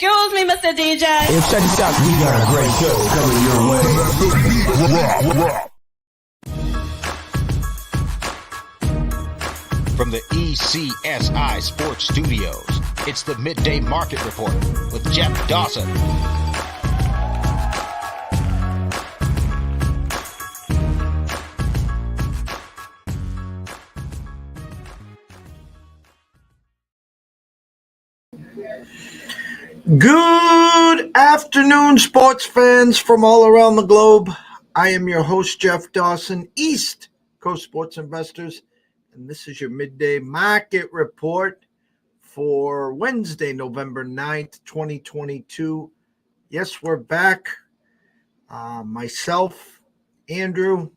Excuse me, Mr. DJ. Hey, check this out. We got a great show coming your way. From the ECSI Sports Studios, it's the Midday Market Report with Jeff Dawson. Good afternoon, sports fans from all around the globe. I am your host, Jeff Dawson, East Coast Sports Investors, and this is your Midday Market Report for Wednesday, November 9th, 2022. Yes, we're back. Myself, Andrew,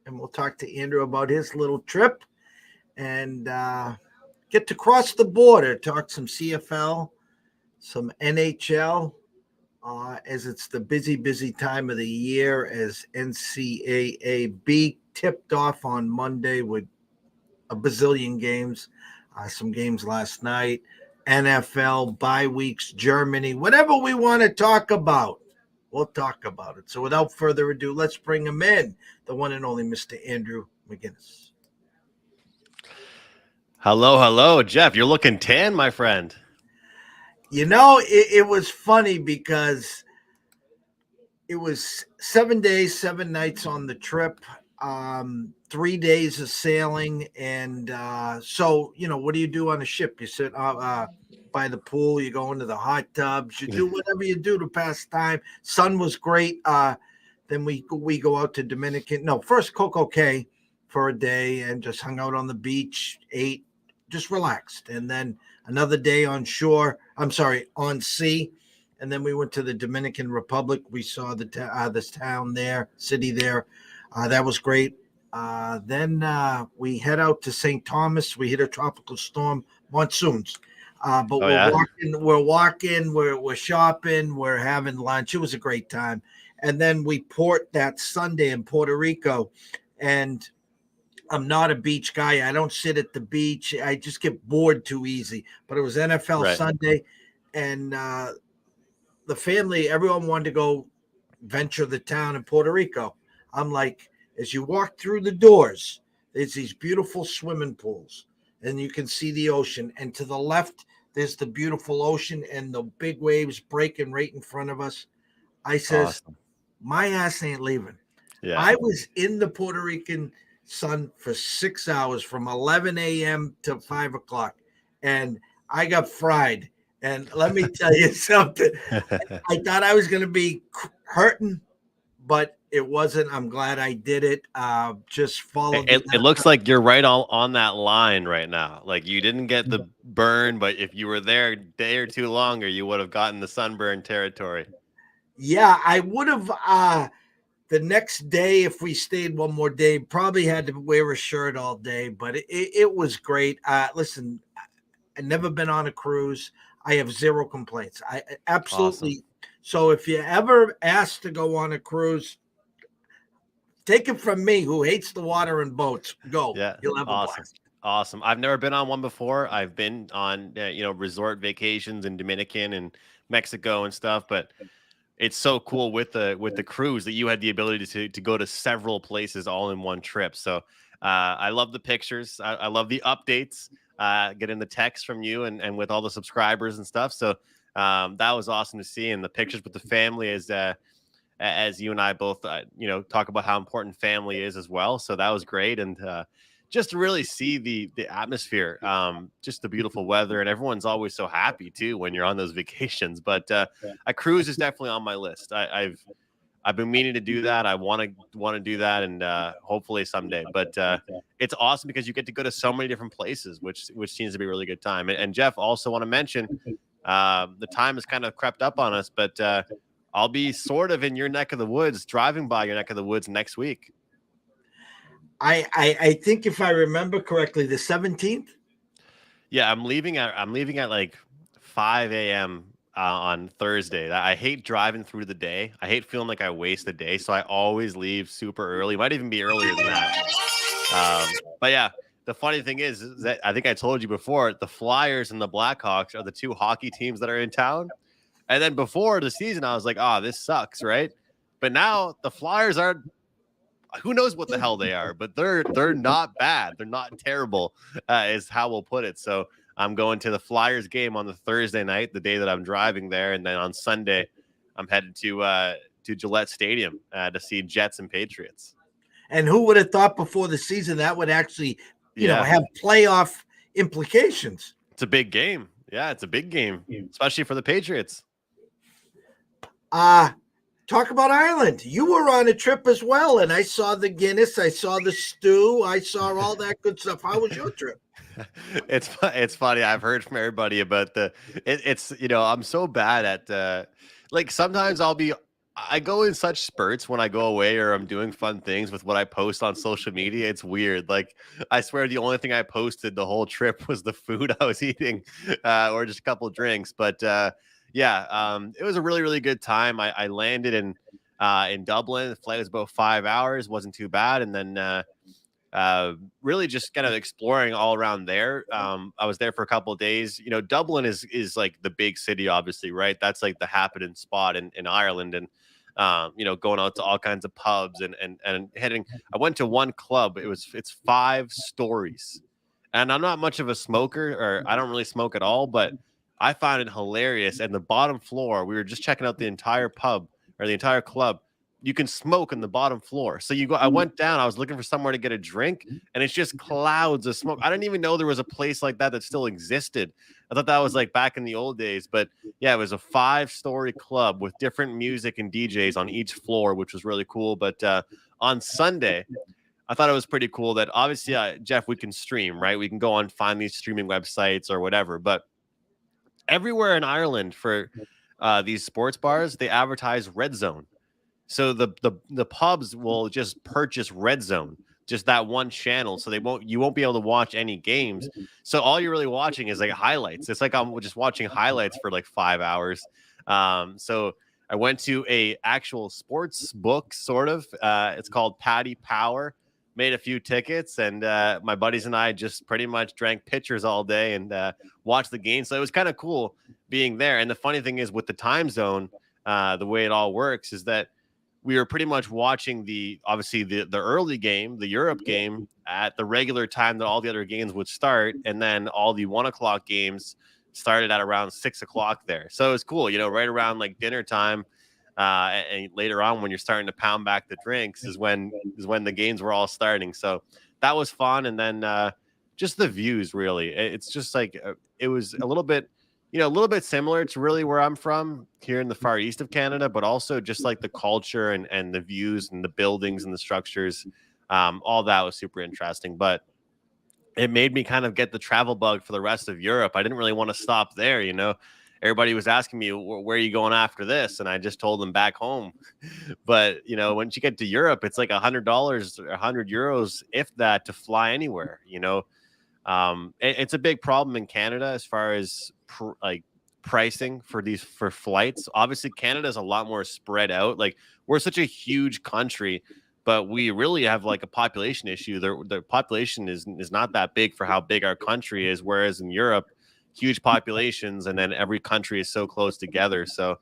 and we'll talk to Andrew about his little trip and get to cross the border, talk some CFL, some NHL, as it's the busy time of the year as NCAA tipped off on Monday with a bazillion games, some games last night, NFL, bye weeks, Germany, whatever we want to talk about, we'll talk about it. So without further ado, let's bring him in, the one and only Mr. Andrew McInnis. Hello, Jeff. You're looking tan, my friend. You know, it was funny because it was 7 days, 7 nights on the trip, 3 days of sailing. And so, you know, what do you do on a ship? You sit by the pool, you go into the hot tubs, you do whatever you do to pass time. Sun was great. Then we go out to first Coco Cay for a day and just hung out on the beach, ate, just relaxed. And then another day on sea. And then we went to the Dominican Republic. We saw this city there. That was great. Then we head out to St. Thomas. We hit a tropical storm, monsoons. But we're walking, we're shopping, we're having lunch. It was a great time. And then we port that Sunday in Puerto Rico. And I'm not a beach guy. I don't sit at the beach. I just get bored too easy. But it was NFL Sunday, and the family, everyone wanted to go venture the town in Puerto Rico. I'm like, as you walk through the doors, there's these beautiful swimming pools, and you can see the ocean. And to the left, there's the beautiful ocean and the big waves breaking right in front of us. I says, awesome. My ass ain't leaving. Yeah. I was in the Puerto Rican sun for 6 hours from 11 a.m. to 5 o'clock, and I got fried. And let me tell you something. I thought I was going to be hurting, but it wasn't. I'm glad I did it. Just followed. It looks like you're right on that line right now. Like you didn't get the burn, but if you were there a day or two longer, you would have gotten the sunburn territory. Yeah, I would have. The next day, if we stayed one more day, probably had to wear a shirt all day, but it was great. Listen, I've never been on a cruise. I have zero complaints. I absolutely. Awesome. So if you ever asked to go on a cruise, take it from me, who hates the water and boats. Go. Yeah, you'll have a blast. Awesome. I've never been on one before. I've been on resort vacations in Dominican and Mexico and stuff, but it's so cool with the cruise that you had the ability to go to several places all in one trip. So I love the pictures. I love the updates, getting the text from you and with all the subscribers and stuff. So that was awesome to see. And the pictures with the family as you and I both, talk about how important family is as well. So that was great. And just to really see the atmosphere, just the beautiful weather, and everyone's always so happy too when you're on those vacations. But a cruise is definitely on my list. I've been meaning to do that. I want to do that, and hopefully someday. But it's awesome because you get to go to so many different places, which seems to be a really good time. And Jeff, also want to mention the time has kind of crept up on us, but I'll be sort of in your neck of the woods, driving by your neck of the woods next week. I think if I remember correctly, the 17th. Yeah, I'm leaving at like 5 a.m. On Thursday. I hate driving through the day. I hate feeling like I waste the day, so I always leave super early. Might even be earlier than that. But yeah, the funny thing is that I think I told you before, the Flyers and the Blackhawks are the two hockey teams that are in town. And then before the season, I was like, oh, this sucks, right? But now the Flyers are, who knows what the hell they are, but they're not bad. They're not terrible, is how we'll put it. So I'm going to the Flyers game on the Thursday night, the day that I'm driving there, and then on Sunday, I'm headed to Gillette Stadium to see Jets and Patriots. And who would have thought before the season that would actually, have playoff implications? It's a big game. Yeah, it's a big game, especially for the Patriots. Talk about Ireland. You were on a trip as well, and I saw the Guinness, I saw the stew, I saw all that good stuff. How was your trip? It's funny. I've heard from everybody about it's I'm so bad at like sometimes I go in such spurts when I go away or I'm doing fun things with what I post on social media. It's weird. Like I swear the only thing I posted the whole trip was the food I was eating or just a couple of drinks. But it was a really, really good time. I landed in Dublin. The flight was about 5 hours. Wasn't too bad. And then really just kind of exploring all around there. I was there for a couple of days. Dublin is like the big city, obviously, right? That's like the happening spot in Ireland. And going out to all kinds of pubs and heading. I went to one club. It's 5 stories, and I'm not much of a smoker, or I don't really smoke at all, but I found it hilarious. And the bottom floor, we were just checking out the entire pub or the entire club. You can smoke on the bottom floor. So I went down, I was looking for somewhere to get a drink, and it's just clouds of smoke. I didn't even know there was a place like that still existed. I thought that was like back in the old days, but yeah, it was a 5-story club with different music and DJs on each floor, which was really cool. But on Sunday, I thought it was pretty cool that obviously, Jeff, we can stream, right? We can go on, find these streaming websites or whatever, but everywhere in Ireland for these sports bars, they advertise Red Zone. So the pubs will just purchase Red Zone, just that one channel. So you won't be able to watch any games. So all you're really watching is like highlights. It's like I'm just watching highlights for like 5 hours. So I went to a actual sports book, sort of. It's called Paddy Power. Made a few tickets, and my buddies and I just pretty much drank pitchers all day and watched the game. So it was kind of cool being there. And the funny thing is, with the time zone, the way it all works is that we were pretty much watching the early game, the Europe game, at the regular time that all the other games would start, and then all the 1 o'clock games started at around 6 o'clock there. So it was cool, right around like dinner time, and later on when you're starting to pound back the drinks is when the games were all starting. So that was fun, and then just the views, really. It's just like it was a little bit similar to really where I'm from here in the far east of Canada, but also just like the culture and the views and the buildings and the structures. All that was super interesting, but it made me kind of get the travel bug for the rest of Europe. I didn't really want to stop there. Everybody was asking me, where are you going after this? And I just told them back home. But, once you get to Europe, it's like $100 or 100 euros, if that, to fly anywhere, it's a big problem in Canada as far as pricing for flights. Obviously, Canada is a lot more spread out. Like, we're such a huge country, but we really have like a population issue. The population is not that big for how big our country is. Whereas in Europe, huge populations, and then every country is so close together. So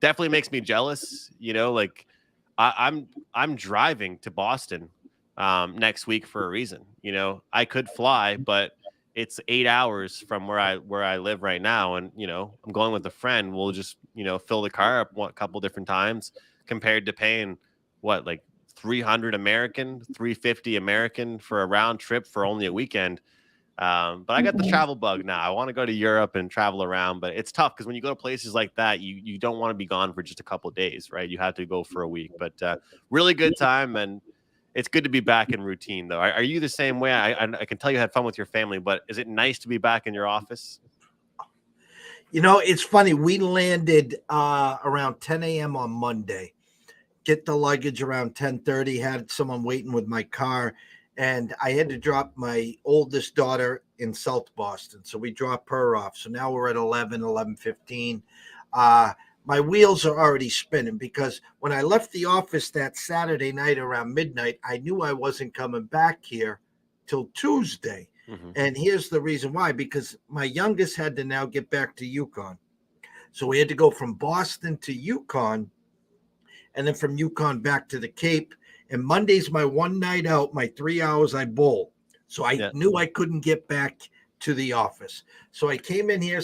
definitely makes me jealous. Like I'm driving to Boston next week for a reason. I could fly, but it's 8 hours from where I live right now. And, I'm going with a friend. We'll just, fill the car up a couple different times compared to paying like 300 American, 350 American for a round trip for only a weekend. But I got the travel bug now. I want to go to Europe and travel around, but it's tough because when you go to places like that, you don't want to be gone for just a couple of days, right? You have to go for a week, but really good time. And it's good to be back in routine, though. Are you the same way? I can tell you had fun with your family, but is it nice to be back in your office? It's funny. We landed around 10 a.m. on Monday. Get the luggage around 10:30. Had someone waiting with my car, and I had to drop my oldest daughter in South Boston. So we dropped her off. So now we're at 11:15. My wheels are already spinning because when I left the office that Saturday night around midnight, I knew I wasn't coming back here till Tuesday. Mm-hmm. And here's the reason why, because my youngest had to now get back to Yukon. So we had to go from Boston to Yukon, and then from Yukon back to the Cape. And Monday's my one night out, my 3 hours I bowl. So I knew I couldn't get back to the office. So I came in here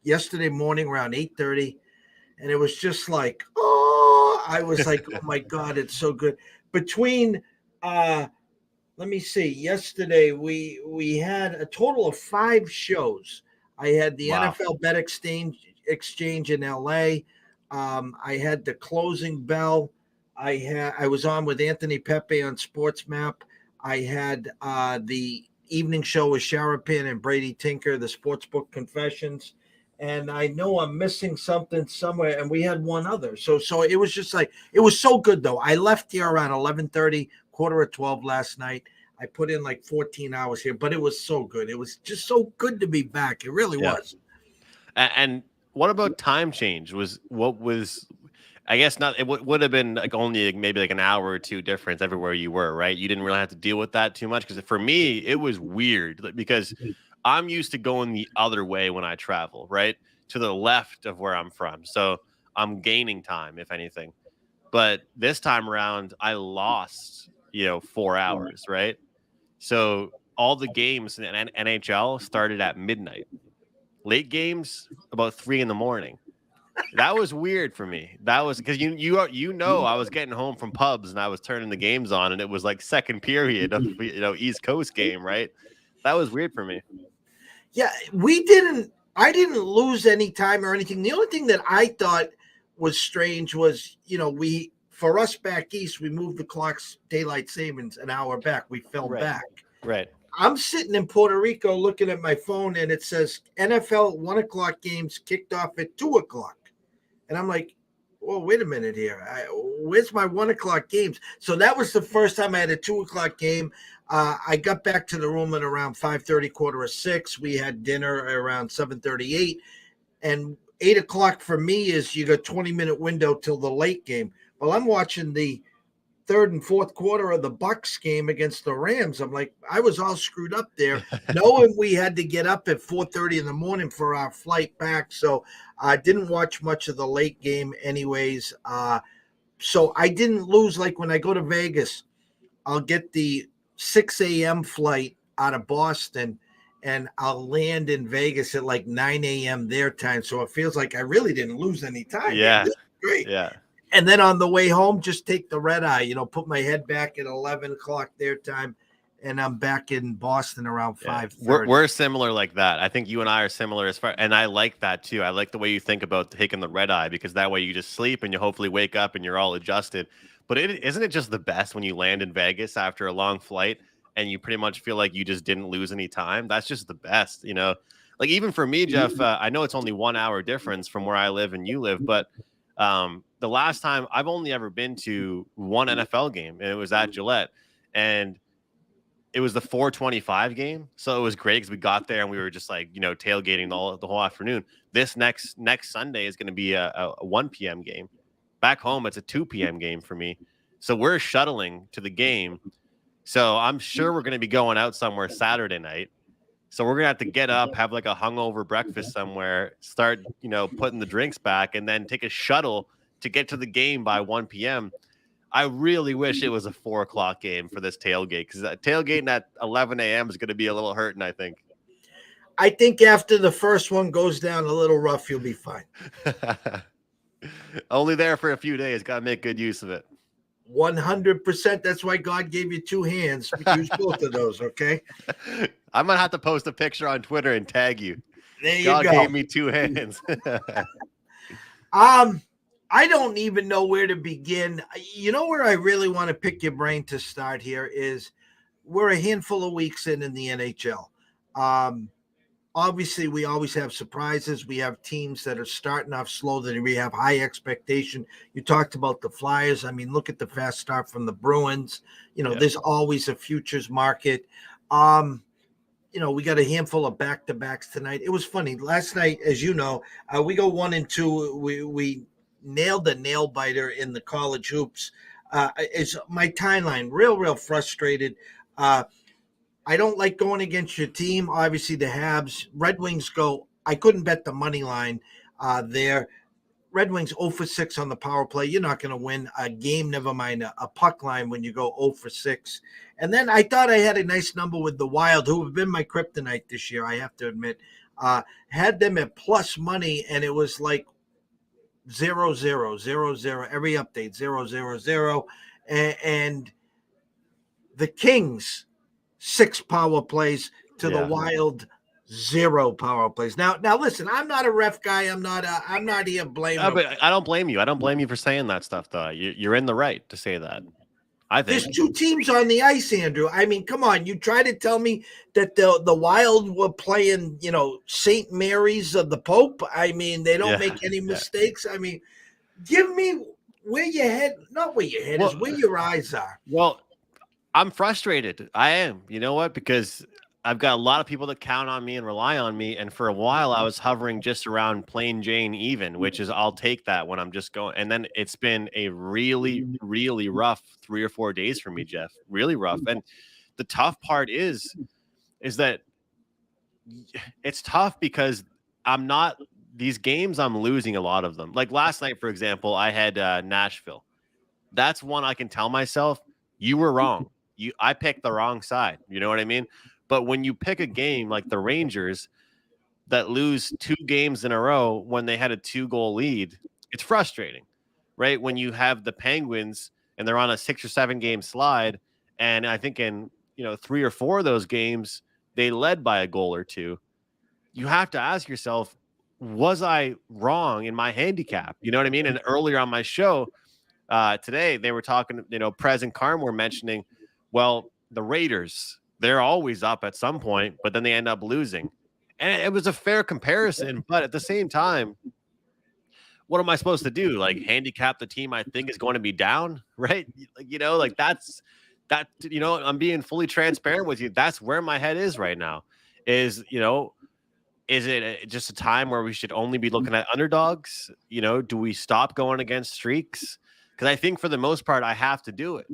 yesterday morning around 8:30, and it was just like, oh, I was like, oh my God, it's so good. Between let me see, yesterday we had a total of 5 shows. I had the NFL Bet Exchange in LA. I had the closing bell. I was on with Anthony Pepe on Sports Map. I had the evening show with Sharapan and Brady Tinker, the Sportsbook Confessions. And I know I'm missing something somewhere, and we had one other. So it was just like, it was so good though. I left here around 11:30, 11:45 last night. I put in like 14 hours here, but it was so good. It was just so good to be back. It really was. And what about time change? I guess not. It would have been like only maybe like an hour or two difference everywhere you were, right? You didn't really have to deal with that too much, because for me it was weird because I'm used to going the other way when I travel, right, to the left of where I'm from. So I'm gaining time, if anything. But this time around, I lost 4 hours, right? So all the games in NHL started at midnight. Late games about 3 a.m. That was weird for me. That was because I was getting home from pubs and I was turning the games on, and it was like second period of East Coast game, right? That was weird for me. Yeah, I didn't lose any time or anything. The only thing that I thought was strange was, for us back east, we moved the clock's daylight savings an hour back. We fell back. Right. I'm sitting in Puerto Rico looking at my phone, and it says NFL 1:00 games kicked off at 2:00. And I'm like, well, wait a minute here. Where's my 1:00 games? So that was the first time I had a 2:00 game. I got back to the room at around 5:30, 5:45. We had dinner around 7:38. And 8:00 for me is you got 20-minute window till the late game. Well, I'm watching the third and fourth quarter of the Bucks game against the Rams. I'm like, I was all screwed up there, knowing we had to get up at 4:30 in the morning for our flight back. So I didn't watch much of the late game anyways. So I didn't lose. Like when I go to Vegas, I'll get the 6 a.m. flight out of Boston, and I'll land in Vegas at like 9 a.m. their time. So it feels like I really didn't lose any time. Yeah. This is great. Yeah. And then on the way home, just take the red eye, put my head back at 11 o'clock their time, and I'm back in Boston around 5:30. We're similar like that. I think you and I are similar and I like that too. I like the way you think about taking the red eye, because that way you just sleep and you hopefully wake up and you're all adjusted. But isn't it just the best when you land in Vegas after a long flight and you pretty much feel like you just didn't lose any time? That's just the best, Like even for me, Jeff, I know it's only 1 hour difference from where I live and you live, but the last time I've only ever been to one NFL game, and it was at Gillette, and it was the 4:25 game. So it was great because we got there and we were just like, tailgating the whole afternoon. This next Sunday is going to be a 1 p.m. game. Back home, it's a 2 p.m. game for me. So we're shuttling to the game. So I'm sure we're going to be going out somewhere Saturday night. So we're going to have to get up, have like a hungover breakfast somewhere, start, putting the drinks back, and then take a shuttle to get to the game by 1 p.m. I really wish it was a 4:00 game for this tailgate, because tailgating at 11 a.m. is going to be a little hurting, I think. I think after the first one goes down a little rough, you'll be fine. Only there for a few days. Got to make good use of it. 100%. That's why God gave you 2 hands. Use both of those, okay? I'm going to have to post a picture on Twitter and tag you. There you God go. gave me 2 hands. I don't even know where to begin. Where I really want to pick your brain to start here is we're a handful of weeks in the NHL. Obviously, we always have surprises. We have teams that are starting off slow, that we have high expectation. You talked about the Flyers. I mean, look at the fast start from the Bruins. There's always a futures market. We got a handful of back-to-backs tonight. It was funny. Last night, as you know, we go 1 and 2. We nailed the nail biter in the college hoops. It's my timeline, real frustrated. I don't like going against your team. Obviously, the Habs. Red Wings go. I couldn't bet the money line. there. Red Wings 0 for 6 on the power play. You're not going to win a game, never mind a puck line when you go 0 for 6. And then I thought I had a nice number with the Wild, who have been my kryptonite this year, I have to admit. Had them at plus money, and it was like 0-0 every update, 0-0-0. And the Kings, 6 power plays to the Wild, 0 power plays. Now listen, I'm not a ref guy. I'm not here blaming. But I don't blame you. I don't blame you for saying that stuff, though. You're in the right to say that. I think there's 2 teams on the ice, Andrew. I mean, come on. You try to tell me that the Wild were playing, St. Mary's of the Pope. I mean, they don't make any mistakes. I mean, give me where your head, not where your head is, where your eyes are. Well, I'm frustrated. I am. You know what? Because I've got a lot of people that count on me and rely on me. And for a while, I was hovering just around plain Jane even, which is I'll take that when I'm just going. And then it's been a really, really rough 3 or 4 days for me, Jeff. Really rough. And the tough part is that it's tough because these games, I'm losing a lot of them. Like last night, for example, I had Nashville. That's one I can tell myself, you were wrong. I picked the wrong side. You know what I mean? But when you pick a game like the Rangers that lose 2 games in a row when they had a 2-goal lead, it's frustrating, right? When you have the Penguins and they're on a 6 or 7 game slide, and I think in 3 or 4 of those games they led by a goal or 2, you have to ask yourself, was I wrong in my handicap? You know what I mean? And earlier on my show today, they were talking, Prez and Carm were mentioning, well, the Raiders, they're always up at some point, but then they end up losing. And it was a fair comparison, but at the same time, what am I supposed to do? Like handicap the team I think is going to be down, right? I'm being fully transparent with you. That's where my head is right now. Is it just a time where we should only be looking at underdogs? Do we stop going against streaks? Because I think for the most part, I have to do it.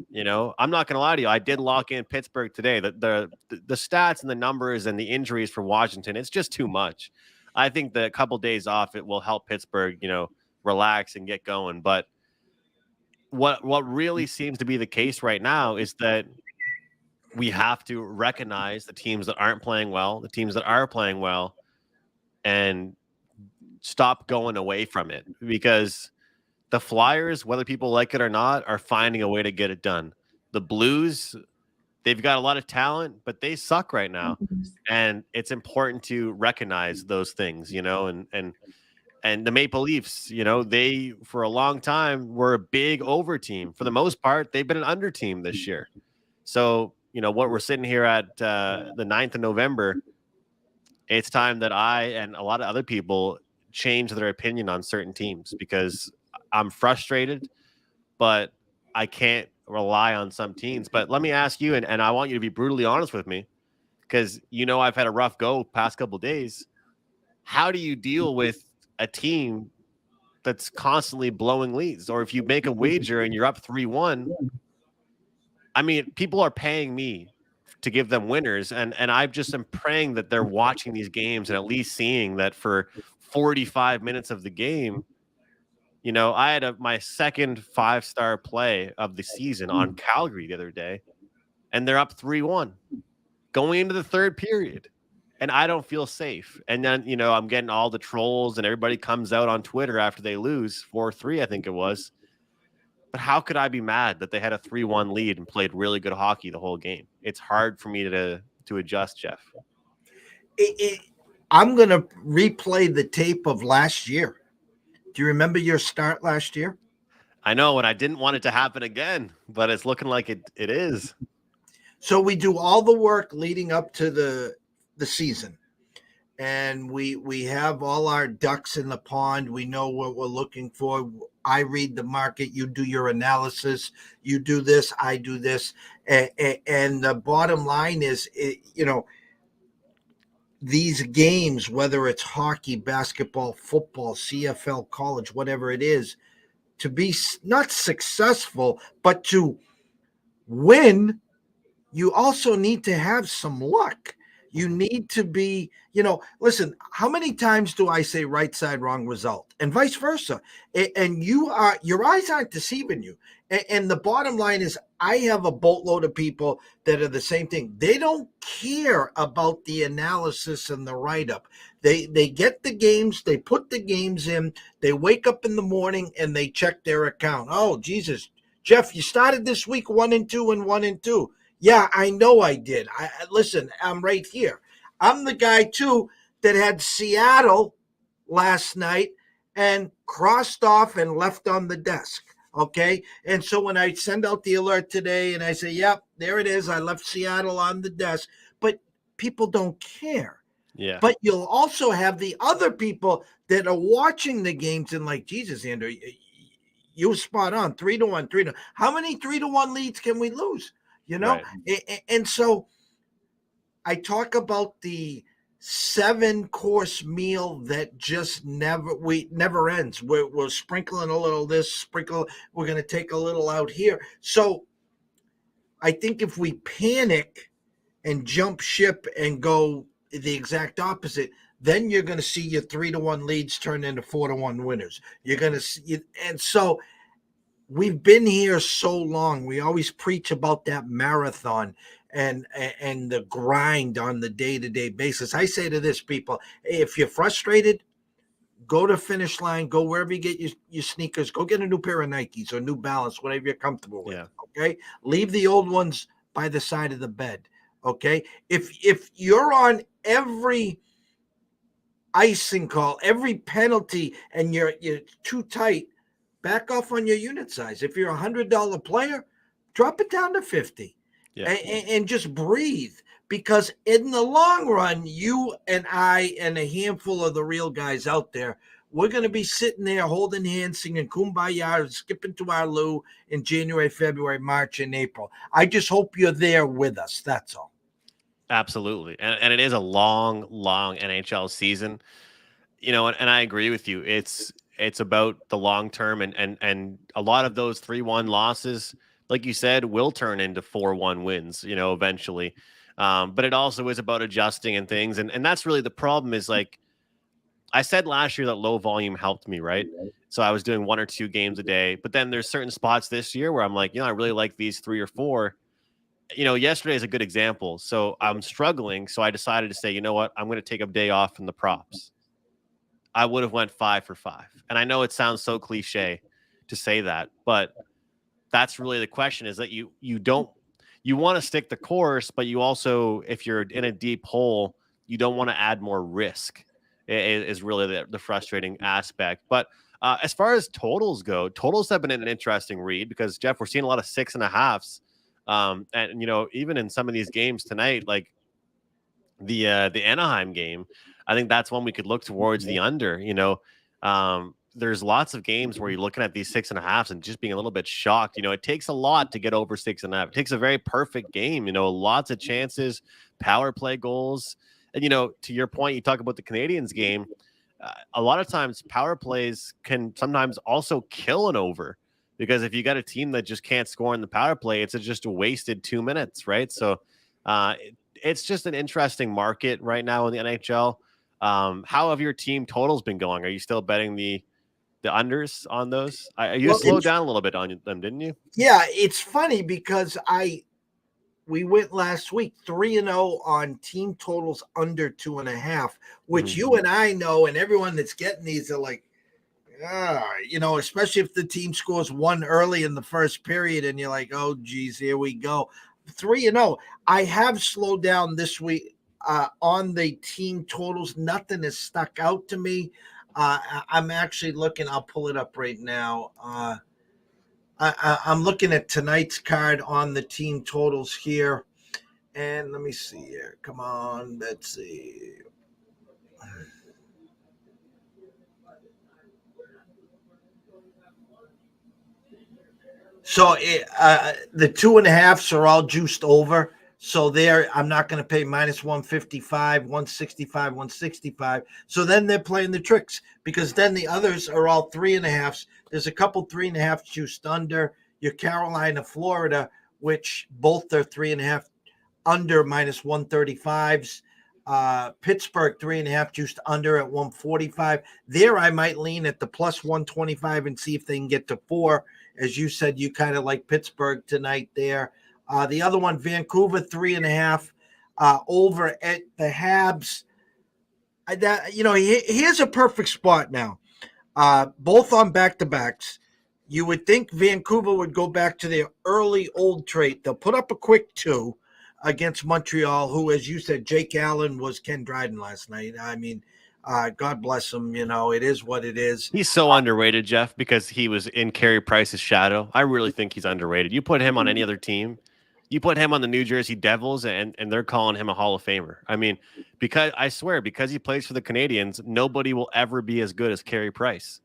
I'm not going to lie to you. I did lock in Pittsburgh today. The stats and the numbers and the injuries for Washington, it's just too much. I think the couple days off, it will help Pittsburgh, relax and get going. But what really seems to be the case right now is that we have to recognize the teams that aren't playing well, the teams that are playing well, and stop going away from it, because the Flyers, whether people like it or not, are finding a way to get it done. The Blues, they've got a lot of talent, but they suck right now. And it's important to recognize those things, and the Maple Leafs, they, for a long time, were a big over team. For the most part, they've been an under team this year. So, what we're sitting here at the 9th of November, it's time that I and a lot of other people change their opinion on certain teams, because I'm frustrated, but I can't rely on some teams. But let me ask you, and I want you to be brutally honest with me, because I've had a rough go past couple of days. How do you deal with a team that's constantly blowing leads? Or if you make a wager and you're up 3-1, I mean, people are paying me to give them winners, and I just am praying that they're watching these games and at least seeing that for 45 minutes of the game, I had my second 5-star play of the season on Calgary the other day, and they're up 3-1 going into the third period, and I don't feel safe. And then, I'm getting all the trolls and everybody comes out on Twitter after they lose 4-3, I think it was. But how could I be mad that they had a 3-1 lead and played really good hockey the whole game? It's hard for me to adjust, Jeff. I'm going to replay the tape of last year. Do you remember your start last year? I know, and I didn't want it to happen again, but it's looking like it is. So we do all the work leading up to the season, and we have all our ducks in the pond. We know what we're looking for. I read the market. You do your analysis. You do this. I do this. And the bottom line is, these games, whether it's hockey, basketball, football, CFL, college, whatever it is, to be not successful, but to win, you also need to have some luck. You need to be, listen, how many times do I say right side, wrong result, and vice versa? And your eyes aren't deceiving you. And the bottom line is, I have a boatload of people that are the same thing. They don't care about the analysis and the write-up. They get the games, they put the games in, they wake up in the morning and they check their account. Oh, Jesus, Jeff, you started this week 1-2 and 1-2. Yeah, I know I did. Listen, I'm right here. I'm the guy too that had Seattle last night and crossed off and left on the desk. Okay. And so when I send out the alert today and I say, yep, there it is, I left Seattle on the desk, but people don't care. Yeah. But you'll also have the other people that are watching the games and like, Jesus, Andrew, you were spot on. 3-1, 3-1. How many 3-1 leads can we lose? Right. And so I talk about the 7-course meal that just never ends. We're sprinkling a little this, we're going to take a little out here. So I think if we panic and jump ship and go the exact opposite, then you're going to see your 3-1 leads turn into 4-1 winners. You're going to see, and so we've been here so long. We always preach about that marathon and the grind on the day-to-day basis. I say to this, people, if you're frustrated, go to finish line, go wherever you get your sneakers, go get a new pair of Nikes or New Balance, whatever you're comfortable with. Yeah. Okay. Leave the old ones by the side of the bed. Okay. If you're on every icing call, every penalty, and you're too tight, back off on your unit size. If you're $100 player, drop it down to 50. Yeah. And just breathe, because in the long run, you and I and a handful of the real guys out there, we're going to be sitting there holding hands, singing Kumbaya, skipping to our Lou in January, February, March, and April. I just hope you're there with us. That's all. Absolutely. And it is a long NHL season, and I agree with you. It's about the long term, and a lot of those 3-1 losses, like you said, will turn into 4-1 wins, eventually. But it also is about adjusting and things. And that's really the problem is, like I said last year, that low volume helped me, right? So I was doing 1 or 2 games a day, but then there's certain spots this year where I'm like, I really like these 3 or 4. Yesterday is a good example. So I'm struggling. So I decided to say, you know what? I'm going to take a day off from the props. I would have went 5 for 5. And I know it sounds so cliche to say that, but that's really the question, is that you want to stick the course, but you also, if you're in a deep hole, you don't want to add more risk is really the frustrating aspect. But as far as totals go, totals have been an interesting read because, Jeff, we're seeing a lot of 6.5s. And even in some of these games tonight, like the Anaheim game, I think that's one we could look towards the under. There's lots of games where you're looking at these 6.5s and just being a little bit shocked. It takes a lot to get over 6.5. It takes a very perfect game. Lots of chances, power play goals, and to your point, you talk about the Canadiens game. A lot of times, power plays can sometimes also kill an over. Because if you got a team that just can't score in the power play, it's just a wasted 2 minutes, right? So it's just an interesting market right now in the NHL. How have your team totals been going? Are you still betting the unders on those? You slowed down a little bit on them, didn't you? Yeah, it's funny because we went last week 3-0 on team totals under 2.5, which you and I know, and everyone that's getting these are like, especially if the team scores 1 early in the first period and you're like, oh, geez, here we go. 3-0. I have slowed down this week on the team totals. Nothing has stuck out to me. I'm actually looking. I'll pull it up right now. I'm looking at tonight's card on the team totals here. And let me see here. Come on, Betsy. So the 2.5s are all juiced over. So there, I'm not going to pay minus 155, 165, 165. So then they're playing the tricks, because then the others are all 3.5s. There's a couple 3.5 juiced under. Your Carolina, Florida, which both are 3.5 under minus 135s. Pittsburgh 3.5 juiced under at 145. There, I might lean at the plus 125 and see if they can get to 4. As you said, you kind of like Pittsburgh tonight there. The other one, Vancouver 3.5 over at the Habs. Here's a perfect spot now. Both on back-to-backs. You would think Vancouver would go back to their early old trait. They'll put up a quick 2 against Montreal, who, as you said, Jake Allen was Ken Dryden last night. I mean, God bless him. It is what it is. He's so underrated, Jeff, because he was in Carey Price's shadow. I really think he's underrated. You put him on any other team, you put him on the New Jersey Devils, and they're calling him a Hall of Famer. I mean, because he plays for the Canadians, nobody will ever be as good as Carey Price.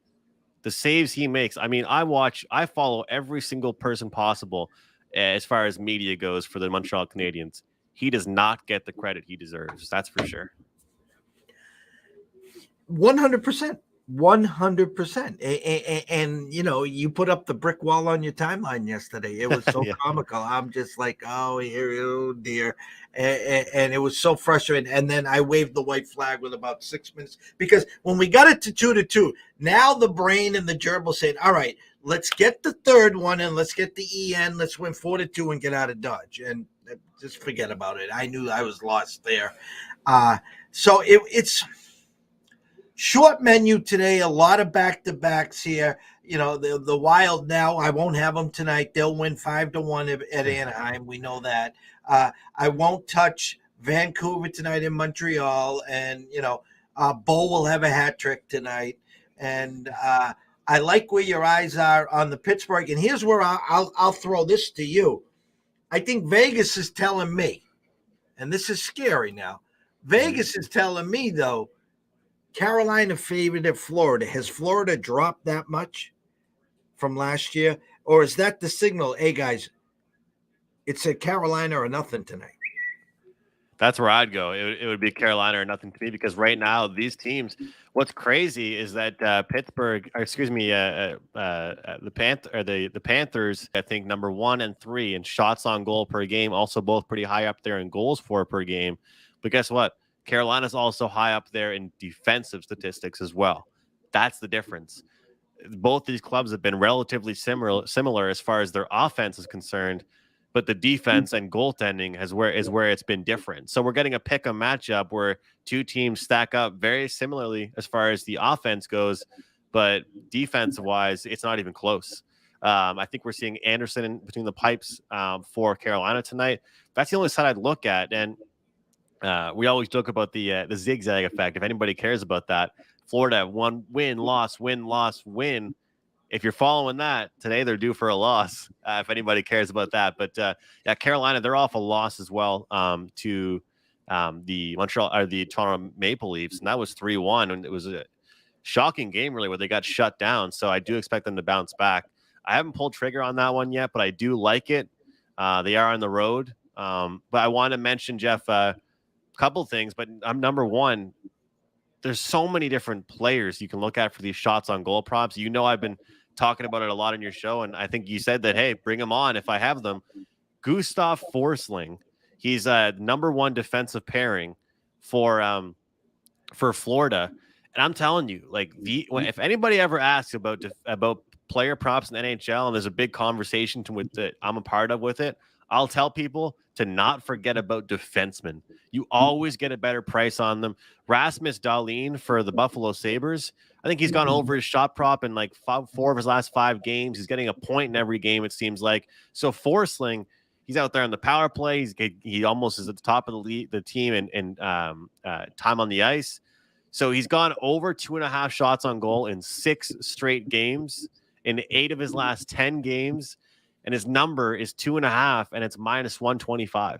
The saves he makes. I mean, I follow every single person possible as far as media goes for the Montreal Canadiens. He does not get the credit he deserves. That's for sure. 100%. 100%. And you put up the brick wall on your timeline yesterday. It was so Yeah. comical. I'm just like, oh dear. And it was so frustrating. And then I waved the white flag with about 6 minutes, because when we got it to 2-2, now the brain and the gerbil said, all right, let's get the third one and let's get the EN. Let's win 4-2 and get out of Dodge. And just forget about it. I knew I was lost there. So it's short menu today, a lot of back-to-backs here. The Wild now, I won't have them tonight. They'll win 5-1 at Anaheim. We know that. I won't touch Vancouver tonight in Montreal. And, Bo will have a hat trick tonight. And I like where your eyes are on the Pittsburgh. And here's where I'll throw this to you. I think Vegas is telling me, and this is scary now, Vegas is telling me, though, Carolina favored at Florida. Has Florida dropped that much from last year? Or is that the signal, hey, guys, it's a Carolina or nothing tonight? That's where I'd go. It would be Carolina or nothing to me, because right now these teams, what's crazy is that the Panthers, I think number 1 and 3 in shots on goal per game, also both pretty high up there in goals for per game. But guess what? Carolina's also high up there in defensive statistics as well. That's the difference. Both these clubs have been relatively similar as far as their offense is concerned, but the defense and goaltending is where it's been different. So we're getting a pick-em matchup where two teams stack up very similarly as far as the offense goes, but defensive-wise, it's not even close. I think we're seeing Anderson between the pipes for Carolina tonight. That's the only side I'd look at, and we always joke about the zigzag effect. If anybody cares about that, Florida, one win, loss, win, loss, win. If you're following that, today they're due for a loss, if anybody cares about that. But Carolina, they're off a loss as well to the Toronto Maple Leafs, and that was 3-1, and it was a shocking game, really, where they got shut down. So I do expect them to bounce back. I haven't pulled trigger on that one yet, but I do like it. They are on the road. But I want to mention, Jeff, couple things, but I'm number one. There's so many different players you can look at for these shots on goal props. I've been talking about it a lot on your show, and I think you said that, hey, bring them on if I have them. Gustav Forsling, he's a number 1 defensive pairing for Florida, and I'm telling you, like, if anybody ever asks about player props in the NHL, and there's a big conversation that I'm a part of with it, I'll tell people to not forget about defensemen. You always get a better price on them. Rasmus Dahlin for the Buffalo Sabres, I think he's gone over his shot prop in like 4 of his last 5 games. He's getting a point in every game, it seems like. So Forsling, he's out there on the power play. He almost is at the top of the team in time on the ice. So he's gone over 2.5 shots on goal in 6 straight games, in 8 of his last 10 games. And his number is 2.5, and it's -125.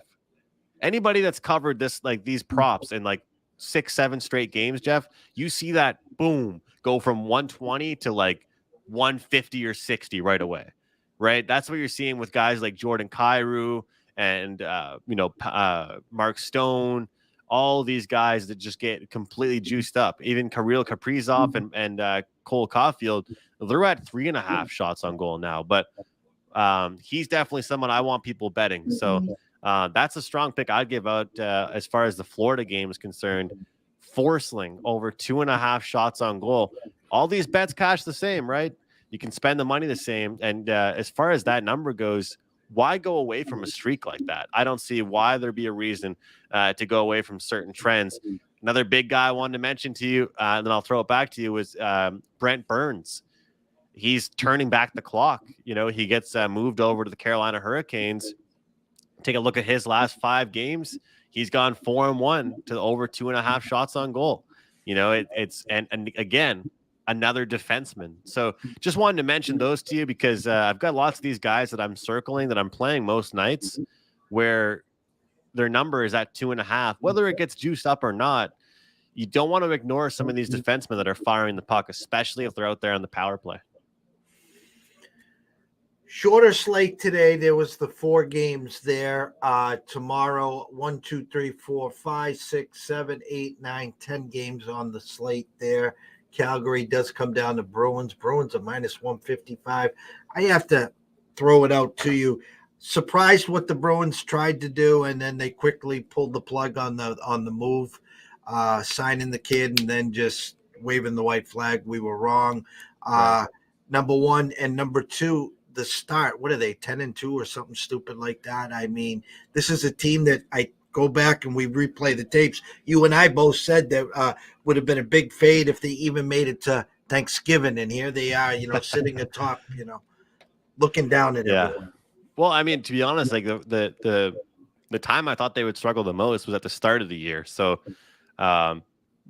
Anybody that's covered these props in like 6-7 straight games, Jeff, you see that boom go from 120 to like 150 or 60 right away, right? That's what you're seeing with guys like Jordan Kyrou and Mark Stone, all these guys that just get completely juiced up. Even Kirill Kaprizov and Cole Caulfield, they're at 3.5 shots on goal now, but he's definitely someone I want people betting. So That's a strong pick I'd give out as far as the Florida game is concerned. Forsling over 2.5 shots on goal. All these bets cash the same, right? You can spend the money the same. And as far as that number goes, why go away from a streak like that? I don't see why there'd be a reason to go away from certain trends. Another big guy I wanted to mention to you, and then I'll throw it back to you, was Brent Burns. He's turning back the clock. He gets moved over to the Carolina Hurricanes. Take a look at his last 5 games. He's gone 4-1 to over 2.5 shots on goal. It's again, another defenseman. So just wanted to mention those to you because I've got lots of these guys that I'm circling that I'm playing most nights where their number is at 2.5, whether it gets juiced up or not. You don't want to ignore some of these defensemen that are firing the puck, especially if they're out there on the power play. Shorter slate today. There was the 4 games there. Tomorrow, 1, 2, 3, 4, 5, 6, 7, 8, 9, 10 games on the slate there. Calgary does come down to Bruins. Bruins are minus 155. I have to throw it out to you. Surprised what the Bruins tried to do, and then they quickly pulled the plug on the move, signing the kid and then just waving the white flag. We were wrong. Right. Number one, and number two, the start. What are they, 10-2 or something stupid like that? I mean, this is a team that I go back and we replay the tapes. You and I both said that would have been a big fade if they even made it to Thanksgiving, and here they are, sitting atop, looking down at everyone. Well, I mean, to be honest, like the time I thought they would struggle the most was at the start of the year. So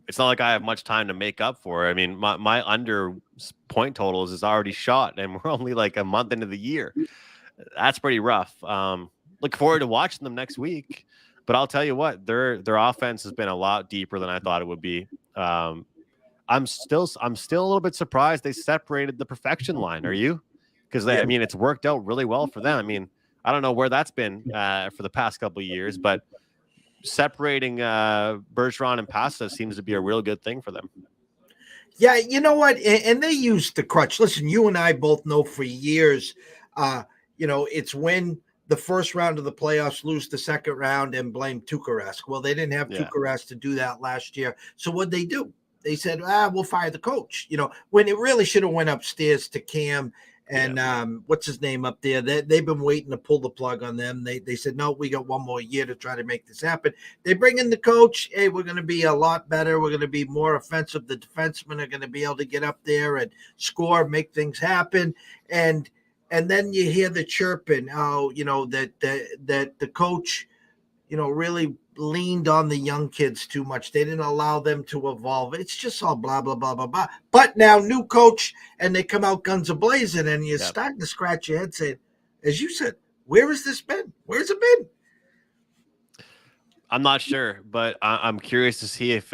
it's not like I have much time to make up for it. I mean, my under point totals is already shot, and we're only like a month into the year. That's pretty rough. Look forward to watching them next week. But I'll tell you what, their offense has been a lot deeper than I thought it would be. I'm still a little bit surprised they separated the perfection line. Are you? Because I mean, it's worked out really well for them. I mean, I don't know where that's been for the past couple of years, but separating Bergeron and Pasta seems to be a real good thing for them. Yeah, you know what? And they used the crutch. Listen, you and I both know for years, it's when the first round of the playoffs lose the second round and blame Tuukka. Well, they didn't have Tuukka to do that last year. So what'd they do? They said, we'll fire the coach, when it really should have went upstairs to Cam and what's his name up there. They've been waiting to pull the plug on them. They said, no, we got one more year to try to make this happen. They bring in the coach. Hey, we're going to be a lot better. We're going to be more offensive. The defensemen are going to be able to get up there and score, make things happen. And then you hear the chirping, that the coach, really leaned on the young kids too much. They didn't allow them to evolve. It's just all blah, blah, blah, blah, blah. But now new coach, and they come out guns a-blazing, and you're starting to scratch your head saying, as you said, where has this been? Where's it been? I'm not sure, but I'm curious to see if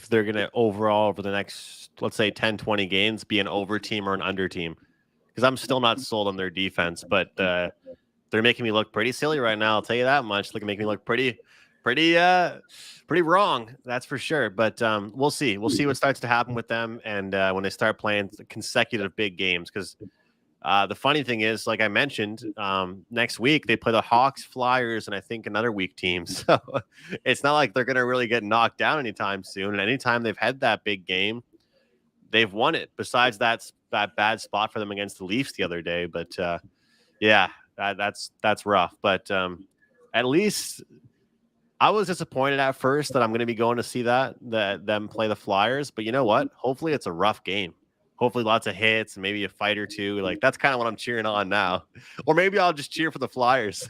they're going to overall over the next, let's say 10, 20 games, be an over team or an under team. Because I'm still not sold on their defense, but they're making me look pretty silly right now. I'll tell you that much. They can make me look pretty wrong. That's for sure. But we'll see. We'll see what starts to happen with them, and when they start playing consecutive big games. Because the funny thing is, like I mentioned, next week they play the Hawks, Flyers, and I think another weak team. So it's not like they're going to really get knocked down anytime soon. And anytime they've had that big game, they've won it. Besides that bad spot for them against the Leafs the other day. But that's rough. But at least I was disappointed at first that I'm going to be going to see them play the Flyers. But you know what? Hopefully it's a rough game. Hopefully lots of hits and maybe a fight or two. Like, that's kind of what I'm cheering on now. Or maybe I'll just cheer for the Flyers.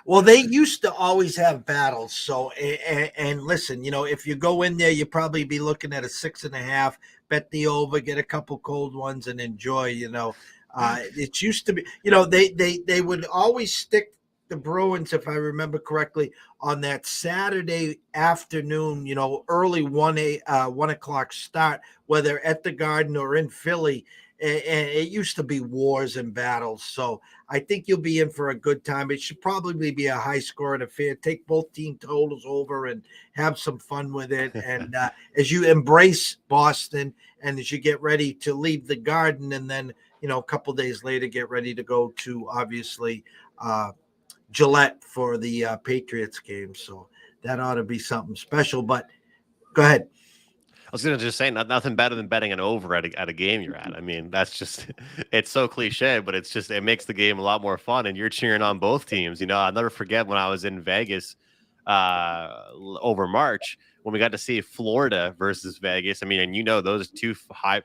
Well, they used to always have battles. So, and listen, if you go in there, you probably be looking at a 6.5, bet the over, get a couple cold ones and enjoy, it used to be, they would always stick the Bruins, if I remember correctly, on that Saturday afternoon, early 1 o'clock start, whether at the Garden or in Philly. And it used to be wars and battles. So I think you'll be in for a good time. It should probably be a high scoring affair. Take both team totals over and have some fun with it. And as you embrace Boston and as you get ready to leave the Garden, and then, a couple days later, get ready to go to, obviously, Gillette for the Patriots game. So that ought to be something special. But go ahead. I was going to just say nothing better than betting an over at a game you're at. I mean, that's just it's so cliche, but it makes the game a lot more fun, and you're cheering on both teams. I'll never forget when I was in Vegas over March when we got to see Florida versus Vegas. I mean, and those two high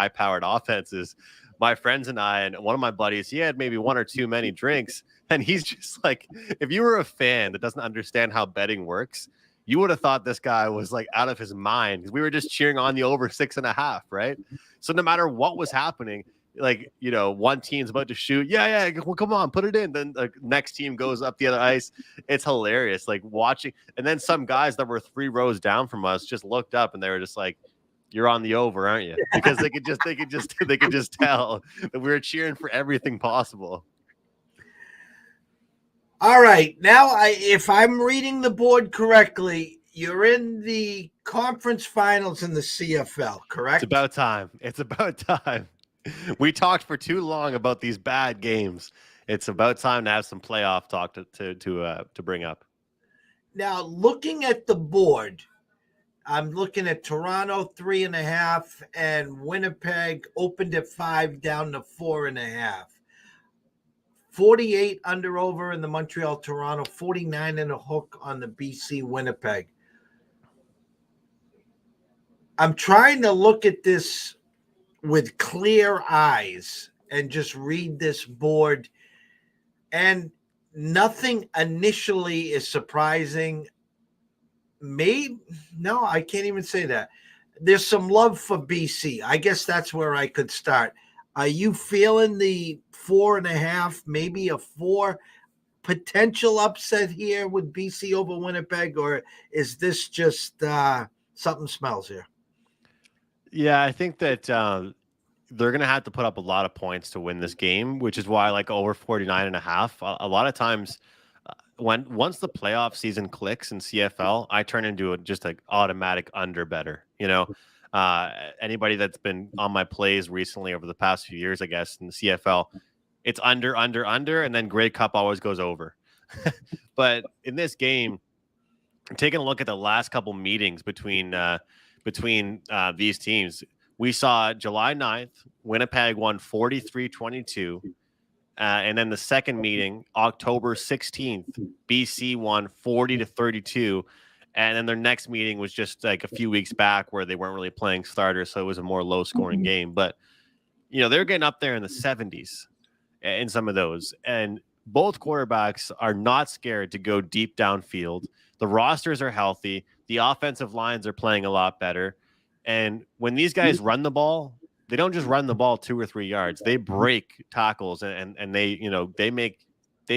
powered offenses. My friends and I, and one of my buddies, he had maybe one or two many drinks, and he's just like, if you were a fan that doesn't understand how betting works, you would have thought this guy was like out of his mind because we were just cheering on the over 6.5, right? So no matter what was happening, like, one team's about to shoot. Yeah. Well, come on, put it in. Then the next team goes up the other ice. It's hilarious. Like watching. And then some guys that were 3 rows down from us just looked up and they were just like, you're on the over, aren't you? Because they could just tell that we were cheering for everything possible. All right. Now, if I'm reading the board correctly, you're in the conference finals in the CFL, correct? It's about time. We talked for too long about these bad games. It's about time to have some playoff talk to bring up. Now, looking at the board, I'm looking at Toronto 3.5 and Winnipeg opened at 5 down to 4.5. 48 under over in the Montreal Toronto, 49 and a hook on the BC Winnipeg. I'm trying to look at this with clear eyes and just read this board, and nothing initially is surprising. No, I can't even say that. There's some love for BC. I guess that's where I could start. Are you feeling the 4.5, maybe a 4 potential upset here with BC over Winnipeg, or is this just something smells here? Yeah, I think that they're going to have to put up a lot of points to win this game, which is why I like over 49.5. A lot of times once the playoff season clicks in CFL, I turn into just like automatic under better. Anybody that's been on my plays recently over the past few years, I guess, in the CFL, it's under, and then Grey Cup always goes over. But in this game, taking a look at the last couple meetings between these teams, we saw July 9th, Winnipeg won 43-22. And then the second meeting, October 16th, BC won 40-32. And then their next meeting was just like a few weeks back where they weren't really playing starters, so it was a more low-scoring game. But, they're getting up there in the 70s in some of those. And both quarterbacks are not scared to go deep downfield. The rosters are healthy. The offensive lines are playing a lot better. And when these guys run the ball, they don't just run the ball 2 or 3 yards. They break tackles and they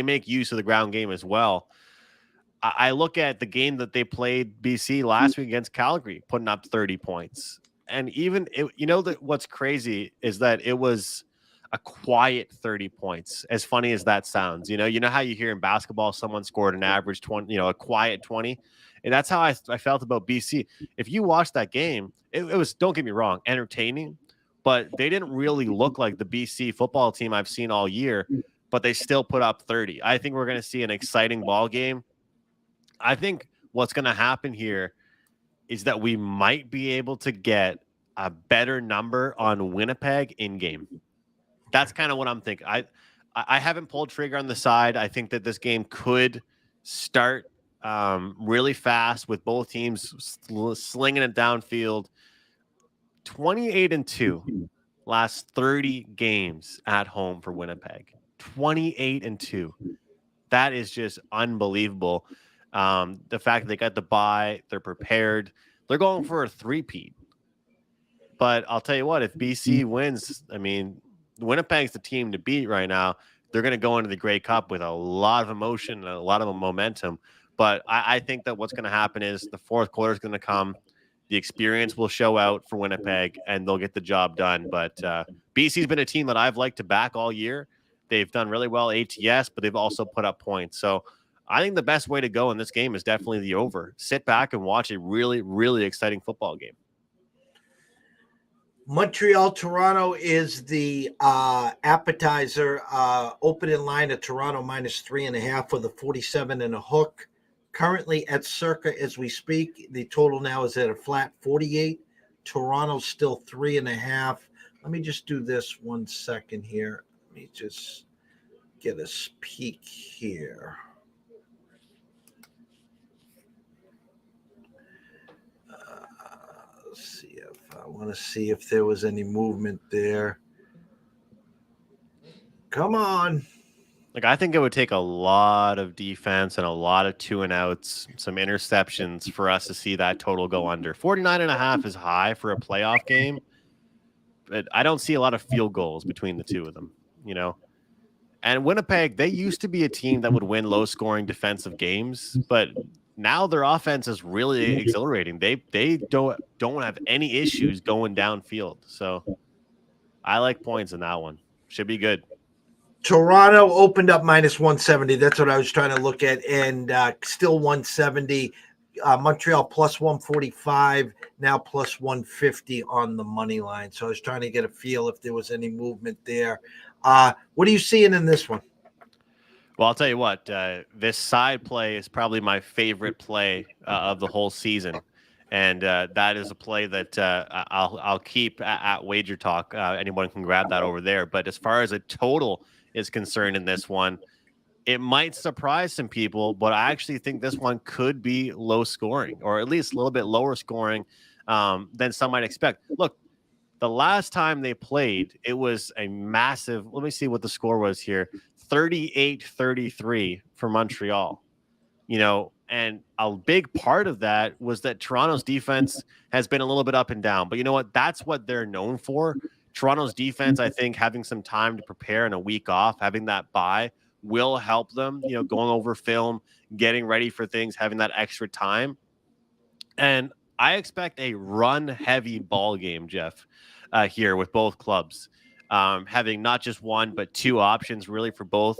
make use of the ground game as well. I look at the game that they played BC last week against Calgary, putting up 30 points. And even what's crazy is that it was a quiet 30 points. As funny as that sounds, you know how you hear in basketball someone scored an average 20, a quiet 20. And that's how I felt about BC. If you watch that game, it was, don't get me wrong, entertaining, but they didn't really look like the BC football team I've seen all year, but they still put up 30. I think we're going to see an exciting ball game. I think what's going to happen here is that we might be able to get a better number on Winnipeg in game. That's kind of what I'm thinking. I haven't pulled trigger on the side. I think that this game could start really fast with both teams slinging it downfield. 28-2 last 30 games at home for Winnipeg. 28-2. That is just unbelievable. The fact that they got the bye, they're prepared. They're going for a 3-peat. But I'll tell you what, if BC wins, I mean, Winnipeg's the team to beat right now. They're going to go into the Grey Cup with a lot of emotion and a lot of momentum. But I think that what's going to happen is the fourth quarter is going to come. The experience will show out for Winnipeg, and they'll get the job done. But BC's been a team that I've liked to back all year. They've done really well ATS, but they've also put up points. So I think the best way to go in this game is definitely the over. Sit back and watch a really, really exciting football game. Montreal Toronto is the appetizer. Opening line of Toronto -3.5 with a 47 and a hook. Currently at circa as we speak, the total now is at a flat 48. Toronto's still 3.5. Let me just do this 1 second here. Let me just get a peek here. See if I want to see if there was any movement there. Come on. Like, I think it would take a lot of defense and a lot of 2-and-outs, some interceptions for us to see that total go under. 49.5 is high for a playoff game, but I don't see a lot of field goals between the two of them, you know? And Winnipeg, they used to be a team that would win low-scoring defensive games, but now their offense is really exhilarating. They don't have any issues going downfield. So I like points in that one. Should be good. Toronto opened up -170. That's what I was trying to look at, and still 170. Montreal +145, now +150 on the money line. So I was trying to get a feel if there was any movement there. What are you seeing in this one? Well, I'll tell you what, this side play is probably my favorite play of the whole season. And that is a play that I'll keep at Wager Talk. Anyone can grab that over there. But as far as a total is concerned in this one, it might surprise some people, but I actually think this one could be low scoring, or at least a little bit lower scoring than some might expect. Look, the last time they played, it was a massive, let me see what the score was here, 38-33 for Montreal. You know, and a big part of that was that Toronto's defense has been a little bit up and down. But you know what? That's what they're known for. Toronto's defense, I think, having some time to prepare and a week off, having that bye will help them, you know, going over film, getting ready for things, having that extra time. And I expect a run-heavy ball game, Jeff, here with both clubs, having not just one, but two options really for both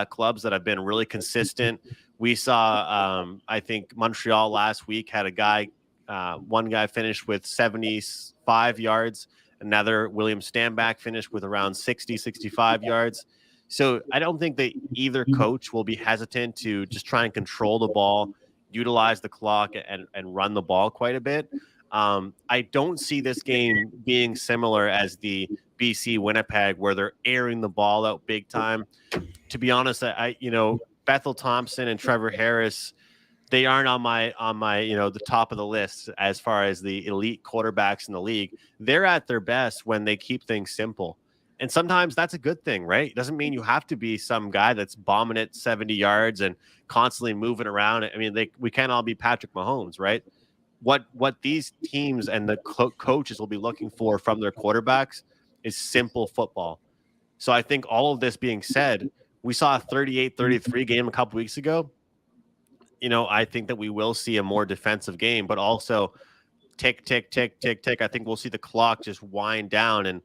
clubs that have been really consistent. We saw, I think, Montreal last week had a guy, one guy finished with 75 yards. Another, William Stanback, finished with around 60, 65 yards. So I don't think that either coach will be hesitant to just try and control the ball, utilize the clock, and run the ball quite a bit. I don't see this game being similar as the BC Winnipeg, where they're airing the ball out big time. To be honest, I Bethel Thompson and Trevor Harris, they aren't on my the top of the list as far as the elite quarterbacks in the league. They're at their best when they keep things simple. And sometimes that's a good thing, right? It doesn't mean you have to be some guy that's bombing it 70 yards and constantly moving around. I mean, we can't all be Patrick Mahomes, right? What these teams and the coaches will be looking for from their quarterbacks is simple football. So I think all of this being said, we saw a 38-33 game a couple weeks ago. You know, I think that we will see a more defensive game, but also tick, tick, tick, tick, tick. I think we'll see the clock just wind down, and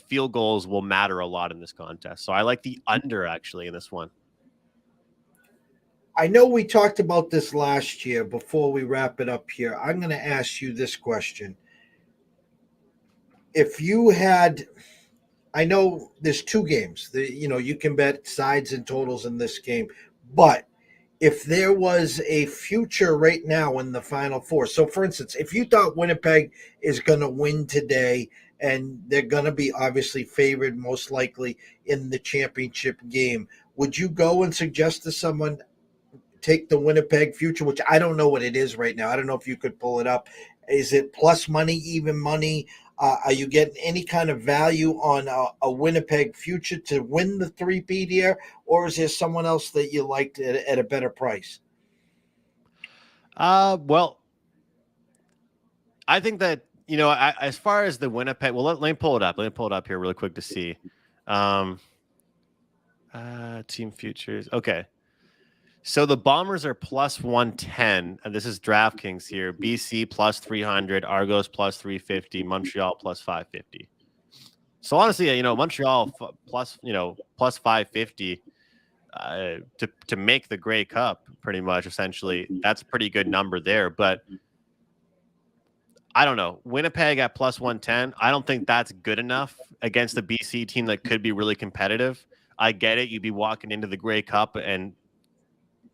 field goals will matter a lot in this contest. So I like the under actually in this one. I know we talked about this last year. Before we wrap it up here, I'm going to ask you this question. If you had, I know there's two games, you can bet sides and totals in this game, but if there was a future right now in the Final Four, so for instance, if you thought Winnipeg is going to win today and they're going to be obviously favored most likely in the championship game, would you go and suggest to someone take the Winnipeg future, which I don't know what it is right now? I don't know if you could pull it up. Is it plus money, even money? Are you getting any kind of value on a Winnipeg future to win the three-peat here, or is there someone else that you liked at a better price? Well, I think that, as far as the Winnipeg, well, let me pull it up. Let me pull it up here really quick to see. Team futures. Okay. So the Bombers are plus 110, and this is DraftKings here. BC plus 300, Argos plus 350, Montreal plus 550. So honestly, Montreal plus 550 to make the Grey Cup, pretty much, essentially. That's a pretty good number there. But I don't know. Winnipeg at plus 110. I don't think that's good enough against a BC team that could be really competitive. I get it. You'd be walking into the Grey Cup, and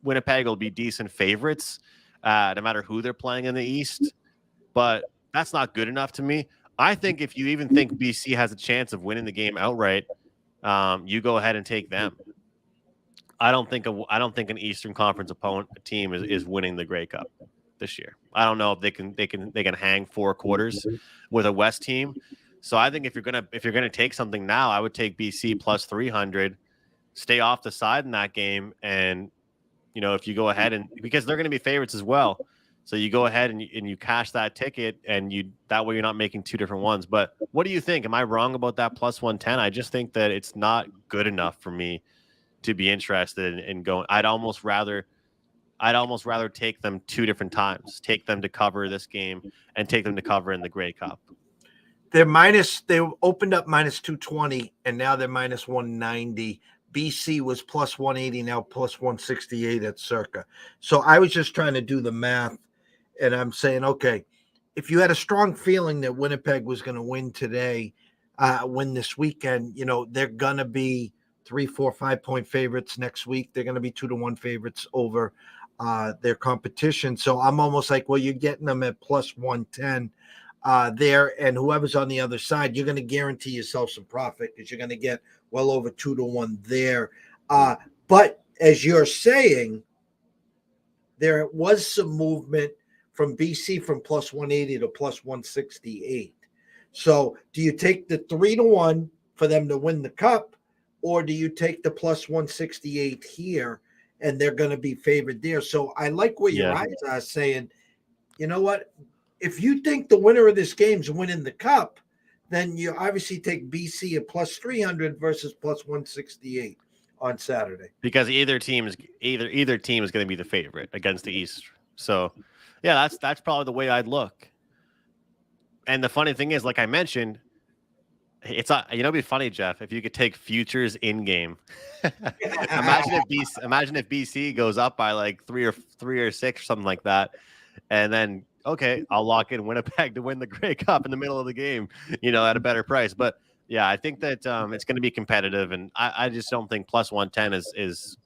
Winnipeg will be decent favorites, no matter who they're playing in the East. But that's not good enough to me. I think if you even think BC has a chance of winning the game outright, you go ahead and take them. I don't think an Eastern Conference opponent team is winning the Grey Cup this year. I don't know if they can hang 4 quarters with a West team. So I think if you're gonna take something now, I would take BC plus 300, stay off the side in that game, and if you go ahead and because they're going to be favorites as well, so you go ahead and you cash that ticket, and that way you're not making 2 different ones. But what do you think? Am I wrong about that plus 110? I just think that it's not good enough for me to be interested in going. I'd almost rather take them 2 different times. Take them to cover this game and take them to cover in the Grey Cup. They opened up minus 220 and now they're minus 190. BC was plus 180, now plus 168 at Circa. So I was just trying to do the math, and I'm saying, okay, if you had a strong feeling that Winnipeg was going to win today, win this weekend, they're going to be 3, 4, 5-point favorites next week. They're going to be 2-1 favorites over their competition. So I'm almost like, well, you're getting them at plus 110 there, and whoever's on the other side, you're going to guarantee yourself some profit because you're going to get well over 2-1 there. But as you're saying, there was some movement from BC from plus 180 to plus 168. So do you take the 3-1 for them to win the cup, or do you take the plus 168 here and they're going to be favored there? So I like what your eyes are saying. You know what? If you think the winner of this game is winning the cup, then you obviously take BC at plus 300 versus plus 168 on Saturday. Because either team is going to be the favorite against the East. So, yeah, that's probably the way I'd look. And the funny thing is, like I mentioned, it'd be funny, Jeff, if you could take futures in game. Imagine if BC goes up by like 3 or 6 or something like that, and then okay, I'll lock in Winnipeg to win the Grey Cup in the middle of the game, at a better price. But yeah, I think that it's going to be competitive, and I just don't think plus 110 is.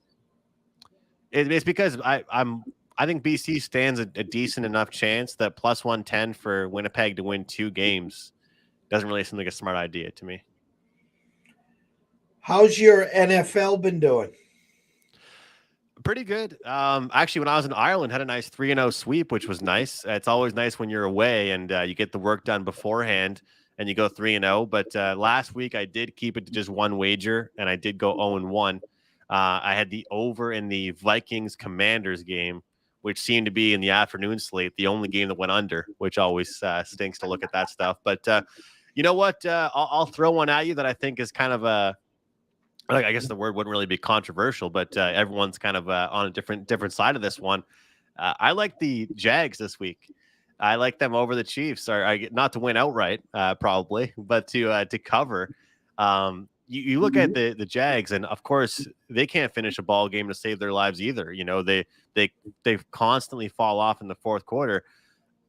It's because I think BC stands a decent enough chance that plus 110 for Winnipeg to win 2 games doesn't really seem like a smart idea to me. How's your NFL been doing? Pretty good. Actually, when I was in Ireland, had a nice 3-0 sweep, which was nice. It's always nice when you're away and you get the work done beforehand and you go 3-0. But last week I did keep it to just 1 wager, and I did go 0-1. I had the over in the Vikings-Commanders game, which seemed to be in the afternoon slate, the only game that went under, which always stinks to look at that stuff. But you know what? I'll throw one at you that I think is kind of I guess the word wouldn't really be controversial, but everyone's kind of on a different side of this one. I like the Jags this week. I like them over the Chiefs. Not to win outright, probably, but to cover. You look at the Jags, and of course they can't finish a ball game to save their lives either. They constantly fall off in the fourth quarter.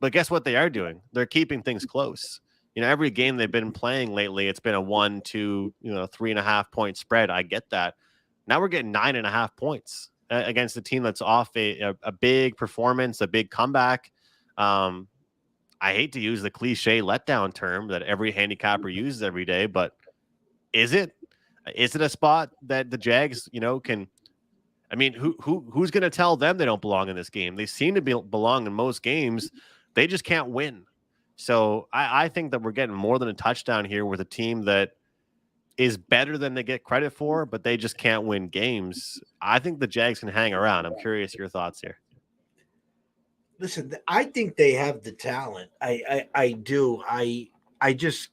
But guess what they are doing? They're keeping things close. Every game they've been playing lately, it's been a 1, 2, 3.5 point spread. I get that. Now we're getting 9.5 points against a team that's off a big performance, a big comeback. I hate to use the cliche letdown term that every handicapper uses every day, but is it a spot that the Jags, can? I mean, who's going to tell them they don't belong in this game? They seem to belong in most games. They just can't win. So I think that we're getting more than a touchdown here with a team that is better than they get credit for, but they just can't win games. I think the Jags can hang around. I'm curious your thoughts here. Listen, I think they have the talent. I do. I just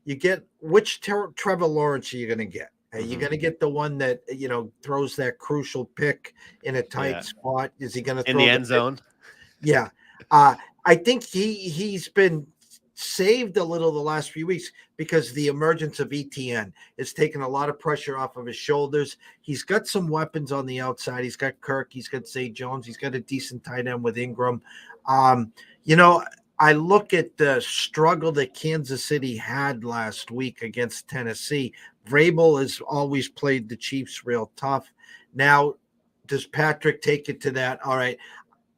you get which Trevor Lawrence are you going to get? Are you going to get the one that throws that crucial pick in a tight spot? Is he going to throw in the end zone? Yeah. I think he's been saved a little the last few weeks because the emergence of ETN has taken a lot of pressure off of his shoulders. He's got some weapons on the outside. He's got Kirk. He's got Zay Jones. He's got a decent tight end with Ingram. I look at the struggle that Kansas City had last week against Tennessee. Vrabel has always played the Chiefs real tough. Now, does Patrick take it to that? All right,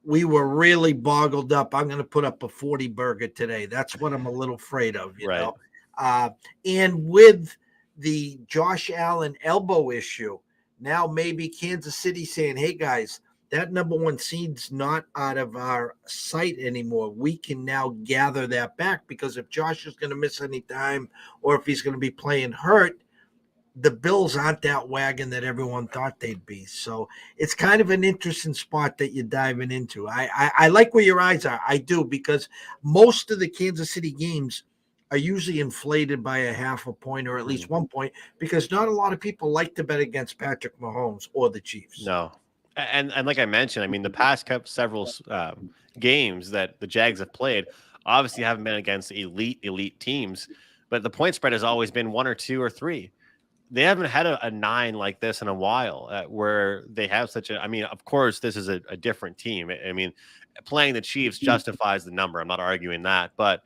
we were really boggled up. I'm going to put up a 40 burger today. That's what I'm a little afraid of, you Right. know. And with the Josh Allen elbow issue, now maybe Kansas City saying, hey, guys, that number one seed's not out of our sight anymore. We can now gather that back, because if Josh is going to miss any time or if he's going to be playing hurt, the Bills aren't that wagon that everyone thought they'd be. So it's kind of an interesting spot that you're diving into. I like where your eyes are. I do, because most of the Kansas City games are usually inflated by a half a point or at least 1 point, because not a lot of people like to bet against Patrick Mahomes or the Chiefs. No. And like I mentioned, I mean, the past several games that the Jags have played obviously haven't been against elite teams, but the point spread has always been 1 or 2 or 3. They haven't had a 9 like this in a while, where they have such a. I mean, of course, this is a different team. I mean, playing the Chiefs justifies the number. I'm not arguing that, but